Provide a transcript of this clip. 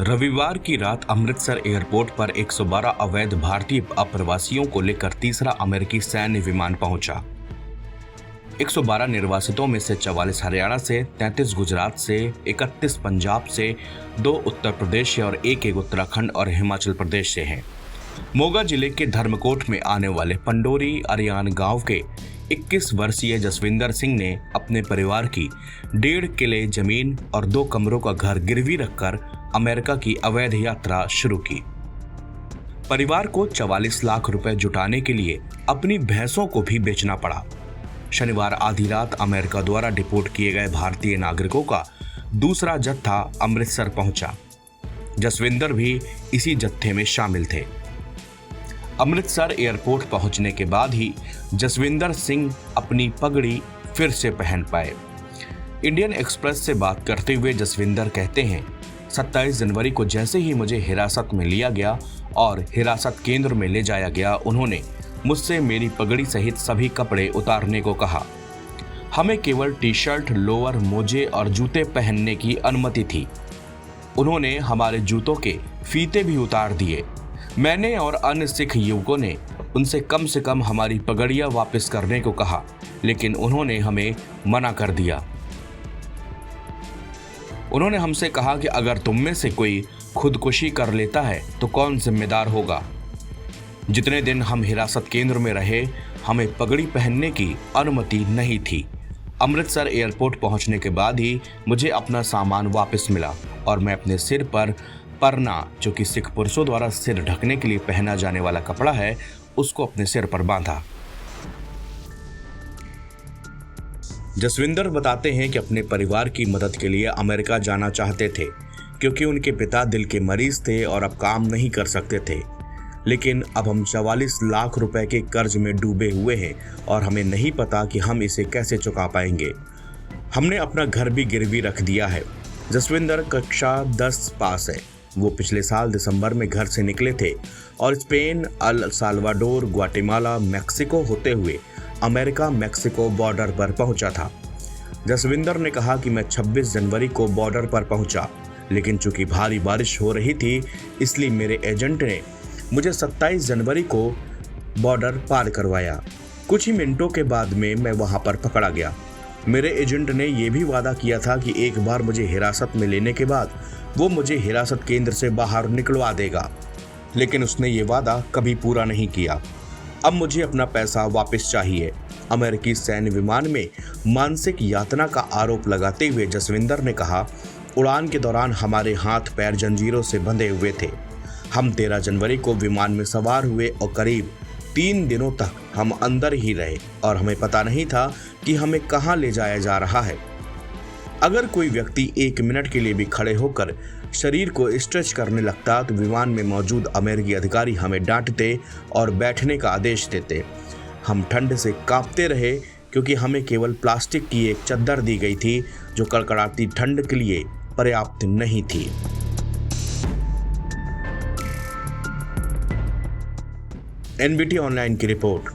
रविवार की रात अमृतसर एयरपोर्ट पर 112 अवैध भारतीय अप्रवासियों को लेकर तीसरा अमेरिकी सैन्य विमान पहुंचा। 112 निर्वासितों में से 44 हरियाणा से, 33 गुजरात से, 31 पंजाब से, 2 उत्तर प्रदेश से और एक उत्तराखंड और हिमाचल प्रदेश से हैं। मोगा जिले के धर्मकोट में आने वाले पंडोरी अरियान गांव के 21 वर्षीय जसविंदर सिंह ने अपने परिवार की 1.5 किले जमीन और 2 कमरों का घर गिरवी रखकर अमेरिका की अवैध यात्रा शुरू की। परिवार को 44 लाख रुपए जुटाने के लिए अपनी भैंसों को भी बेचना पड़ा। शनिवार आधी रात अमेरिका द्वारा डिपोर्ट किए गए भारतीय नागरिकों का दूसरा जत्था अमृतसर पहुंचा। जसविंदर भी इसी जत्थे में शामिल थे। अमृतसर एयरपोर्ट पहुंचने के बाद ही जसविंदर सिंह अपनी पगड़ी फिर से पहन पाए। इंडियन एक्सप्रेस से बात करते हुए जसविंदर कहते हैं, 27 जनवरी को जैसे ही मुझे हिरासत में लिया गया और हिरासत केंद्र में ले जाया गया, उन्होंने मुझसे मेरी पगड़ी सहित सभी कपड़े उतारने को कहा। हमें केवल टी शर्ट, लोअर, मोजे और जूते पहनने की अनुमति थी। उन्होंने हमारे जूतों के फीते भी उतार दिए। मैंने और अन्य सिख युवकों ने उनसे कम से कम हमारी पगड़ियां वापस करने को कहा, लेकिन उन्होंने हमें मना कर दिया। उन्होंने हमसे कहा कि अगर तुम में से कोई खुदकुशी कर लेता है तो कौन जिम्मेदार होगा। जितने दिन हम हिरासत केंद्र में रहे, हमें पगड़ी पहनने की अनुमति नहीं थी। अमृतसर एयरपोर्ट पहुंचने के बाद ही मुझे अपना सामान वापस मिला और मैं अपने सिर पर परना, जो कि सिख पुरुषों द्वारा सिर ढकने के लिए पहना जाने वाला कपड़ा है, उसको अपने सिर पर बांधा। जसविंदर बताते हैं कि अपने परिवार की मदद के लिए अमेरिका जाना चाहते थे, क्योंकि उनके पिता दिल के मरीज थे और अब काम नहीं कर सकते थे। लेकिन अब हम 44 लाख रुपए के कर्ज में डूबे हुए हैं और हमें नहीं पता कि हम इसे कैसे चुका पाएंगे। हमने अपना घर भी गिरवी रख दिया है। जसविंदर कक्षा 10 पास है। वो पिछले साल दिसंबर में घर से निकले थे और Spain, El Salvador, Guatemala, Mexico होते हुए अमेरिका मैक्सिको बॉर्डर पर पहुंचा था। जसविंदर ने कहा कि मैं 26 जनवरी को बॉर्डर पर पहुंचा, लेकिन चूंकि भारी बारिश हो रही थी, इसलिए मेरे एजेंट ने मुझे 27 जनवरी को बॉर्डर पार करवाया। कुछ ही मिनटों के बाद में मैं वहां पर पकड़ा गया। मेरे एजेंट ने यह भी वादा किया था कि एक बार मुझे हिरासत में लेने के बाद वो मुझे हिरासत केंद्र से बाहर निकलवा देगा, लेकिन उसने ये वादा कभी पूरा नहीं किया। अब मुझे अपना पैसा वापस चाहिए। अमेरिकी सैन्य विमान में मानसिक यातना का आरोप लगाते हुए जसविंदर ने कहा, उड़ान के दौरान हमारे हाथ पैर जंजीरों से बंधे हुए थे। हम 13 जनवरी को विमान में सवार हुए और करीब 3 दिनों तक हम अंदर ही रहे और हमें पता नहीं था कि हमें कहाँ ले जाया जा रहा है। अगर कोई व्यक्ति 1 मिनट के लिए भी खड़े होकर शरीर को स्ट्रेच करने लगता तो विमान में मौजूद अमेरिकी अधिकारी हमें डांटते और बैठने का आदेश देते। हम ठंड से कांपते रहे, क्योंकि हमें केवल प्लास्टिक की एक चद्दर दी गई थी जो कड़कड़ाती ठंड के लिए पर्याप्त नहीं थी। एनबीटी ऑनलाइन की रिपोर्ट।